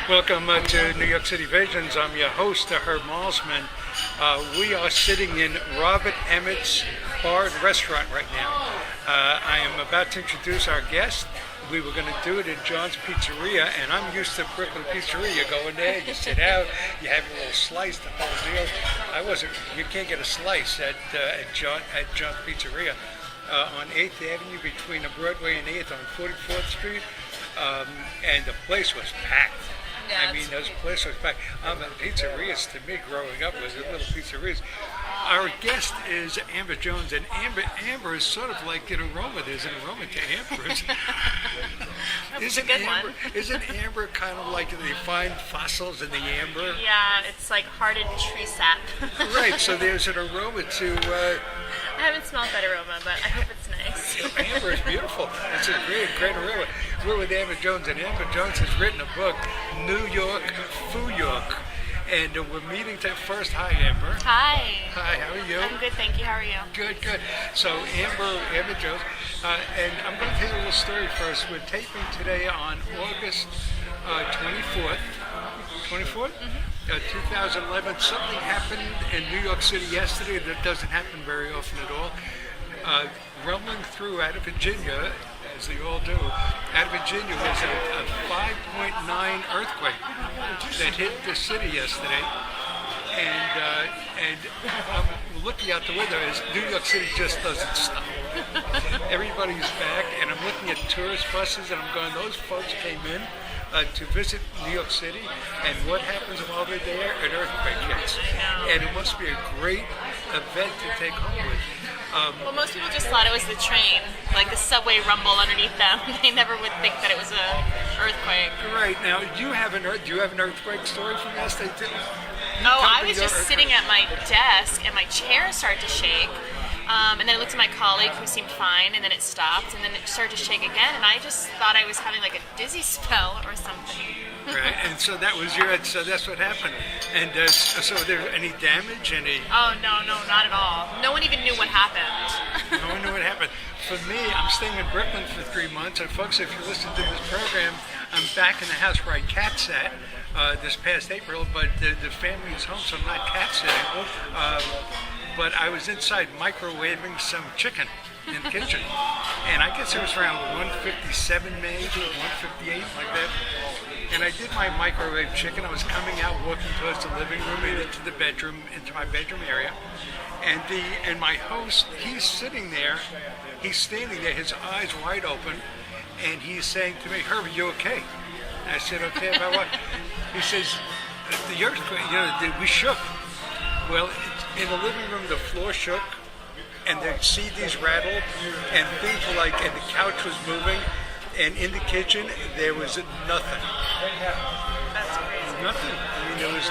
Welcome to New York City Visions. I'm your host, Herb Malsman. We are sitting in Robert Emmett's Bar and Restaurant right now. I am about to introduce our guest. We were going to do it at Jones Pizzeria, and I'm used to Brooklyn Pizzeria. You go in there, you sit out, you have a little slice, the whole deal. You can't get a slice at Jones Pizzeria on 8th Avenue between Broadway and 8th on 44th Street, and the place was packed. Yeah, I mean, those places was packed. The pizzerias, to me, growing up, was little pizzerias. Our guest is Amber Jones, and Amber is sort of like an aroma. There's an aroma to Amber's. That's a good one. Isn't amber kind of like they find fossils in the amber? Yeah, it's like hardened tree sap. Right, so there's an aroma to... I haven't smelled that aroma, but I hope it's nice. Amber is beautiful. It's a great aroma. We're with Amber Jones, and Amber Jones has written a book, New York, Phew. And we're meeting first. Hi, Amber. Hi. Hi, how are you? I'm good, thank you. How are you? Good. So, Amber Jones, and I'm going to tell you a little story first. We're taping today on August 24th. 24th? Mm-hmm. 2011. Something happened in New York City yesterday that doesn't happen very often at all. Rumbling through out of Virginia, as they all do, out of Virginia was a 5.9 earthquake that hit the city yesterday. And I'm looking out the window as New York City just doesn't stop. Everybody's back, and I'm looking at tourist buses, and I'm going, those folks came in to visit New York City, and what happens while they're there? An earthquake hits. And it must be a great event to take home with. Well, most people just thought it was the train, like the subway rumble underneath them. They never would think that it was an earthquake. Right. Now, do you have an earthquake story from yesterday too? I was just sitting at my desk, and my chair started to shake. And then I looked at my colleague, who seemed fine, and then it stopped, and then it started to shake again, and I just thought I was having like a dizzy spell or something. Right, and so that was so that's what happened. And so there any damage, Oh, no, not at all. No one even knew what happened. No one knew what happened. For me, I'm staying in Brooklyn for 3 months, and folks, if you listen to this program, I'm back in the house where I cat sat this past April, but the family is home, so I'm not cat sitting. But I was inside microwaving some chicken in the kitchen. And I guess it was around 157 maybe, 158, like that. And I did my microwave chicken. I was coming out, walking towards the living room and into my bedroom area. And my host, he's sitting there, he's standing there, his eyes wide open, and he's saying to me, "Herb, are you okay?" And I said, "Okay, about what?" He says, "The earthquake, we shook." Well, in the living room, the floor shook, and the CDs rattled, and things were like, and the couch was moving, and in the kitchen, there was nothing. That's crazy. Nothing. I mean, there was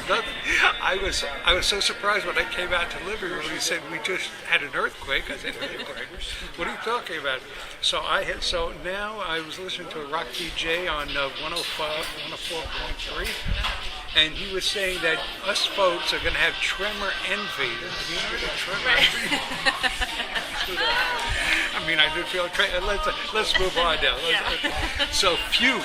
nothing. I was so surprised when I came out to the living room. He said, "We just had an earthquake." I said, "Earthquake? What are you talking about?" So now I was listening to a rock DJ on 104.3. And he was saying that us folks are going to have tremor envy. Have you heard of tremor envy? I mean, I do feel let's move on now. So, Phew.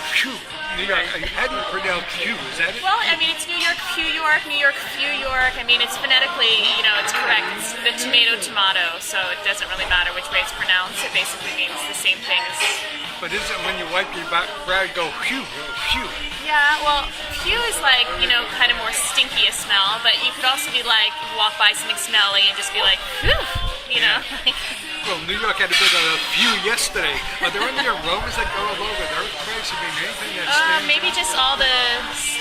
New York. How do you pronounce Phew? Is that it? Well, I mean, it's New York, Phew York, New York, Phew York. I mean, it's phonetically, it's correct. It's the tomato, so it doesn't really matter which way it's pronounced. It basically means the same thing as... But isn't it when you wipe your brow, go phew? Yeah, well, phew is like, kind of more stinky a smell, but you could also be like, walk by something smelly and just be like, phew, Yeah. Well, New York had a bit of a phew yesterday. Are there any aromas that go along with earthquakes? I mean, anything that stands maybe just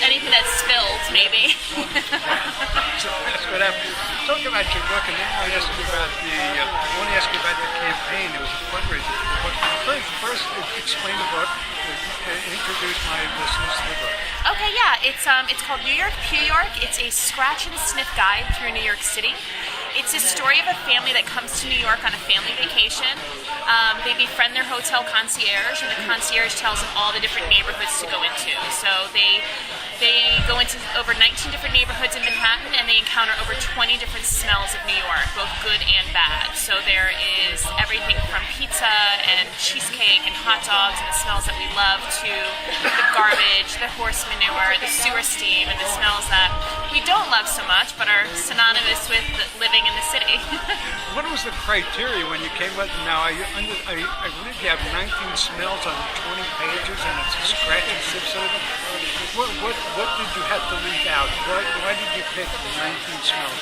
anything that's spilled, maybe. So that's what happened. Talk about your book, and then I want to ask you about the campaign. It was a fundraiser for the book. First, explain the book. Introduce my listeners to the book. Okay, yeah, it's called New York, Phew York. It's a scratch and sniff guide through New York City. It's a story of a family that comes to New York on a family vacation. They befriend their hotel concierge, and the concierge tells them all the different neighborhoods to go into. So they go into over 19 different neighborhoods in Manhattan, and they encounter over 20 different smells of New York, both good and bad. So there is everything from pizza and cheesecake and hot dogs and the smells that we love, to the garbage, the horse manure, the sewer steam, and the smells that we don't love so much but are synonymous with living in the city. What was the criteria when you came up? Now, I believe you have 19 smells on 20 pages, and it's a scratch and sip sort of. What did you have to leave out? Why did you pick 19 smells?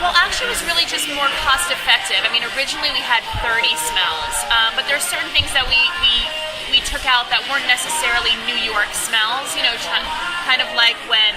Well, actually, it was really just more cost effective. I mean, originally we had 30 smells, but there are certain things that we took out that weren't necessarily New York smells. You know, kind of like when.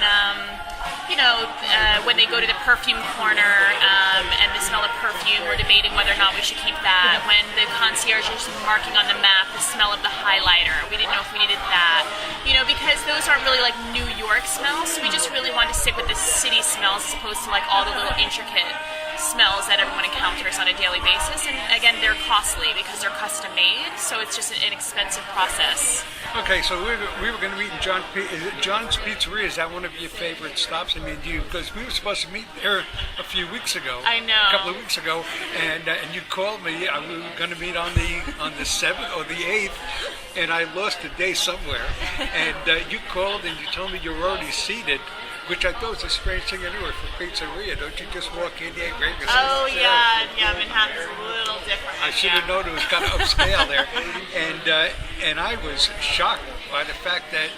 When they go to the perfume corner and the smell of perfume, we're debating whether or not we should keep that. When the concierge is marking on the map the smell of the highlighter, we didn't know if we needed that. Because those aren't really like New York smells, so we just really wanted to stick with the city smells as opposed to like all the little intricate smells that everyone encounters on a daily basis. And again, they're costly because they're custom made, so it's just an inexpensive process. Okay, so we were going to meet in John's Pizzeria. Is that one of your favorite stops? I mean, because we were supposed to meet there a few weeks ago. I know. A couple of weeks ago, and you called me. We were going to meet on the 7th or the 8th, and I lost a day somewhere. And you called and you told me you were already seated, which I thought was a strange thing anyway for pizzeria. Don't you just walk in there, grab your Oh yeah, Manhattan's a little different. I should have known it was kind of upscale there, and I was shocked by the fact that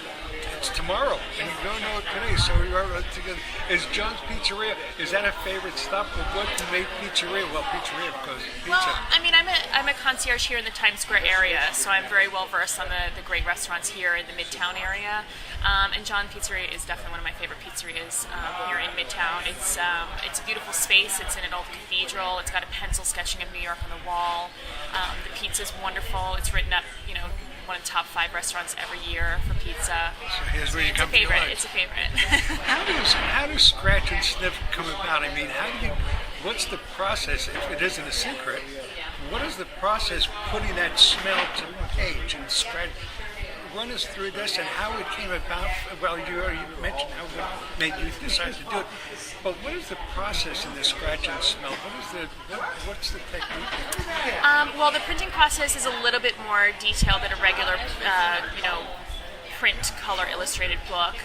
it's tomorrow and you don't know it today. So we are together. Is John's Pizzeria? Is that a favorite stop? What made pizzeria? Well, pizzeria because pizza. Well, I mean, I'm a concierge here in the Times Square area, so I'm very well versed on the great restaurants here in the Midtown area. And John Pizzeria is definitely one of my favorite pizzerias here in Midtown. It's a beautiful space. It's in an old cathedral. It's got a pencil sketching of New York on the wall. The pizza's wonderful. It's written up, one of the top 5 restaurants every year for pizza. So here's where you it's come a favorite. to It's a favorite. How does scratch and sniff come about? I mean, what's the process, if it isn't a secret, what is the process putting that smell to the page and scratch? Run us through this and how it came about. Well, you already mentioned how it made you decide to do it, but what is the process in the scratch and smell? What's the technique? Well, the printing process is a little bit more detailed than a regular, print color illustrated book.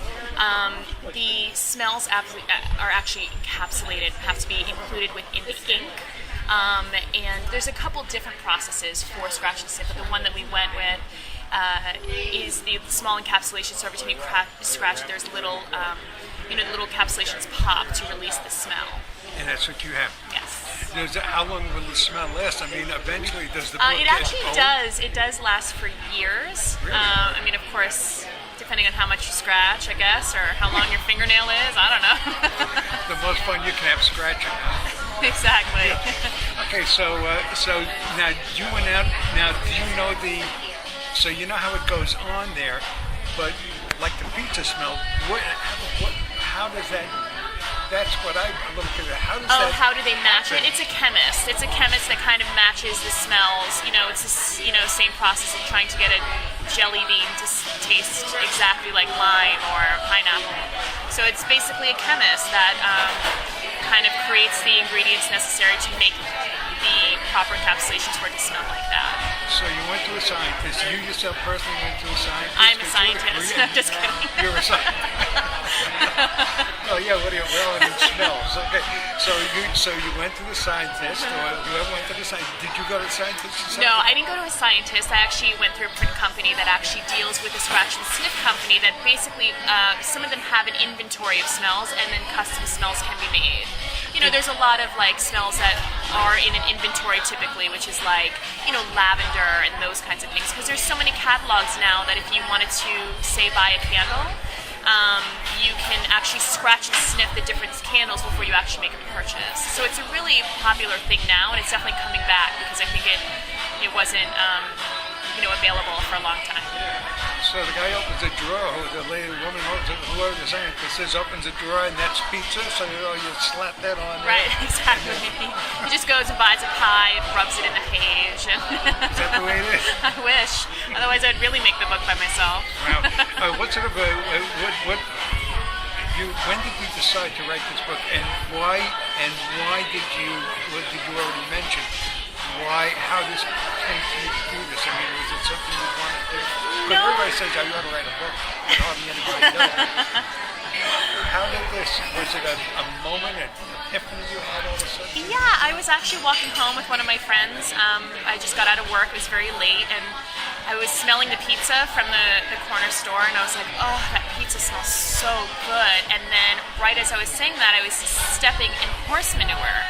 The smells are actually encapsulated, have to be included within the ink. And there's a couple different processes for scratch and sniff, but the one that we went with is the small encapsulation. So every time you scratch, there's little, the little encapsulations pop to release the smell. And that's what you have. Yes. How long will the smell last? I mean, eventually, does the book it actually does. It does last for years. Really? Of course, depending on how much you scratch, I guess, or how long your fingernail is. I don't know. The most fun you can have scratching. Exactly. Yeah. Okay, so now you went out. Now, do you know so you know how it goes on there, but like the pizza smell, how does that? That's what I'm looking at. How does that? How do they match it? It's a chemist. It's a chemist that kind of matches the smells. It's this, same process of trying to get a jelly bean to taste exactly like lime or pineapple. So it's basically a chemist that kind of creates the ingredients necessary to make the proper encapsulations for it to smell like that. So you went to a scientist. You yourself personally went to a scientist? I'm a scientist. I'm just kidding. You're a scientist. Oh yeah, what do you? Well, it smells. Okay, so you went to the scientist, or whoever went to the scientist. Did you go to the scientist yourself? No, I didn't go to a scientist. I actually went through a print company that actually deals with a scratch and sniff company that basically, some of them have an inventory of smells, and then custom smells can be made. There's a lot of smells that are in an inventory typically, which is lavender and those kinds of things. Because there's so many catalogs now that if you wanted to, say, buy a candle, you can actually scratch and sniff the different candles before you actually make a purchase. So it's a really popular thing now, and it's definitely coming back because I think it wasn't available for a long time. So the guy opens a drawer, the woman opens it, whoever the scientist opens a drawer, and that's pizza, so you slap that on there. Right, exactly. He just goes and buys a pie and rubs it in the page. And Is that the way it is? I wish. Otherwise, I'd really make the book by myself. Wow. What sort of when did you decide to write this book, and why? And why did you? What did you already mention? Why? How this came to you to do this? I mean, was it something you wanted to do? Because everybody says, "I ought to write a book," but hardly anybody does. How did this? Was it a moment, an epiphany you had all of a sudden? Yeah, I was actually walking home with one of my friends. I just got out of work. It was very late, and I was smelling the pizza from the corner store, and I was like, oh, that pizza smells so good. And then right as I was saying that, I was stepping in horse manure.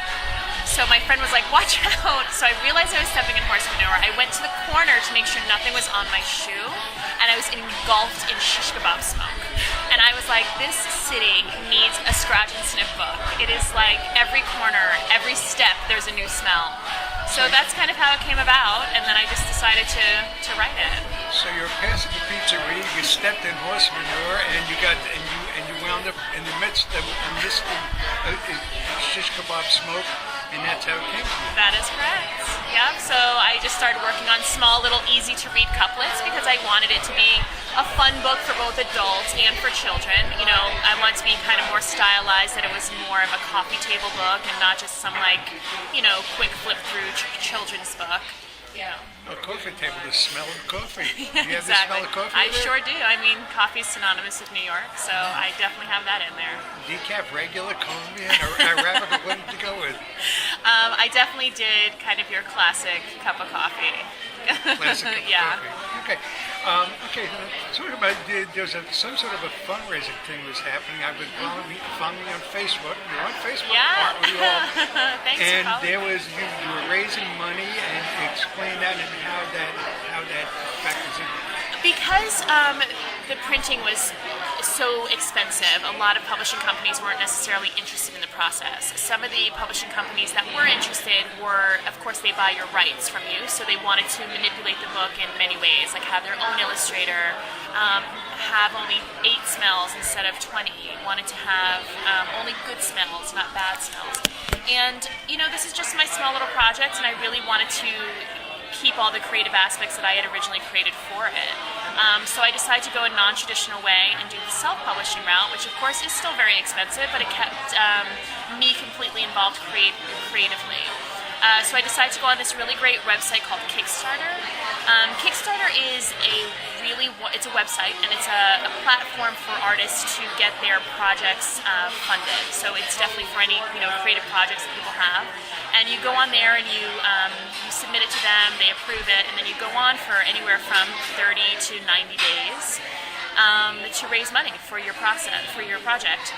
So my friend was like, watch out. So I realized I was stepping in horse manure. I went to the corner to make sure nothing was on my shoe, and I was engulfed in shish kebab smoke. And I was like, this city needs a scratch and sniff book. It is like every corner, every step, there's a new smell. So that's kind of how it came about, and then I just decided to write it. So you're passing the pizzeria, you stepped in horse manure, and you wound up in the midst of a misty shish kebab smoke, and that's how it came to you. That is correct. Yep. So I just started working on small, little, easy-to-read couplets because I wanted it to be a fun book for both adults and for children. I want it to be kind of more stylized, that it was more of a coffee table book and not just some quick flip-through children's book. Yeah. A coffee table, the smell of coffee. Do you have Exactly. the smell of coffee? I sure do. I mean, coffee is synonymous with New York, so I definitely have that in there. Decaf, regular, Colombian, or Arabic, what did you go with? I definitely did kind of your classic cup of coffee. Classic cup Yeah. of coffee. Okay. Sort of there's some sort of a fundraising thing was happening. I've been following you on Facebook. You're on Facebook, Yeah. aren't we all? Thanks And for there calling. was you were raising money, and explain that and how that factors in. Because the printing was so expensive, a lot of publishing companies weren't necessarily interested in the process. Some of the publishing companies that were interested were, of course, they buy your rights from you, so they wanted to manipulate the book in many ways, like have their own illustrator, have only 8 smells instead of 20, wanted to have only good smells, not bad smells. And, this is just my small little project, and I really wanted to keep all the creative aspects that I had originally created for it. So I decided to go a non-traditional way and do the self-publishing route, which of course is still very expensive, but it kept me completely involved creatively. So I decided to go on this really great website called Kickstarter. Kickstarter is it's a website, and it's a platform for artists to get their projects funded. So it's definitely for any creative projects that people have. And you go on there and you submit it to them, they approve it, and then you go on for anywhere from 30 to 90 days to raise money for your project.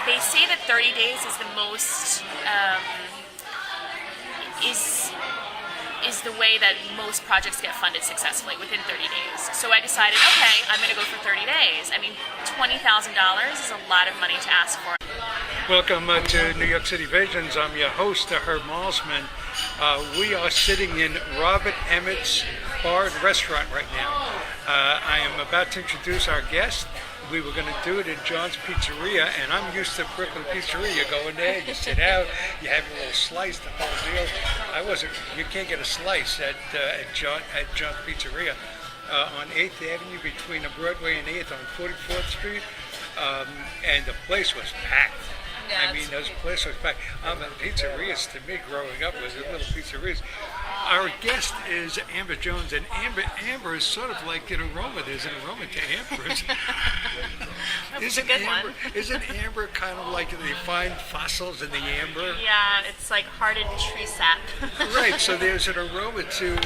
They say that 30 days is the most is the way that most projects get funded successfully, within 30 days. So I decided, okay, I'm going to go for 30 days. I mean, $20,000 is a lot of money to ask for. Welcome to New York City Visions. I'm your host, Herb Malzman. We are sitting in Robert Emmett's Bar and Restaurant right now. I am about to introduce our guest. We were going to do it at Jones Pizzeria, and I'm used to Brooklyn Pizzeria. You go in there, you sit out, you have your little slice, the whole deal. You can't get a slice at Jones Pizzeria on 8th Avenue between Broadway and 8th on 44th Street, and the place was packed. Yeah, I mean, those places was packed. Pizzerias, to me, growing up, was little pizzerias. Our guest is Amber Jones, and Amber is sort of like an aroma. There's an aroma to Amber's. That's a good one. Isn't amber kind of like they find fossils in the amber? Yeah, it's like hardened tree sap. Right, so there's an aroma to...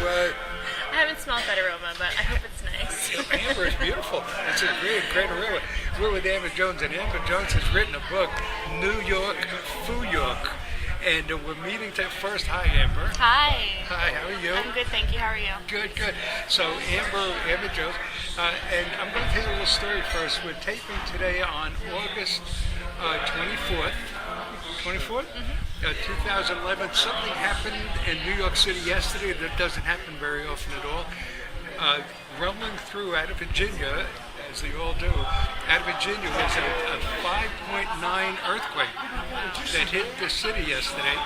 I haven't smelled that aroma, but I hope it's nice. Amber is beautiful. It's a great aroma. We're with Amber Jones, and Amber Jones has written a book, New York, Phew York. And we're meeting first. Hi, Amber. Hi. Hi, how are you? I'm good, thank you. How are you? Good. So, Amber Jones, and I'm going to tell you a little story first. We're taping today on August 24th, 24th, 2011. Something happened in New York City yesterday that doesn't happen very often at all. Rumbling through out of Virginia, as they all do, out of Virginia was a 5.9 earthquake that hit the city yesterday.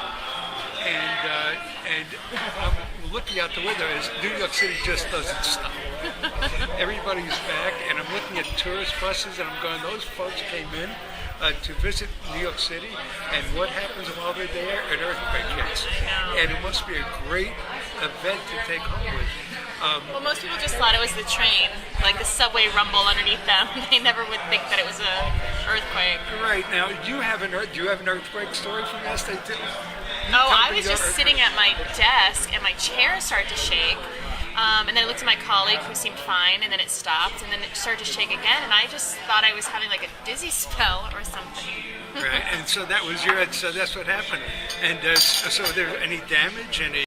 And I'm looking out the window as New York City just doesn't stop. Everybody's back, and I'm looking at tourist buses, and I'm going, those folks came in to visit New York City, and what happens while they're there? An earthquake hits. And it must be a great event to take home with. Well, most people just thought it was the train, like the subway rumble underneath them. They never would think that it was a earthquake. Right, now, do you have an earthquake story from yesterday too? Oh, I was just sitting at my desk, and my chair started to shake. And then I looked at my colleague who seemed fine, and then it stopped, and then it started to shake again, and I just thought I was having like a dizzy spell or something. Right, and so that was so that's what happened. And so there any damage, any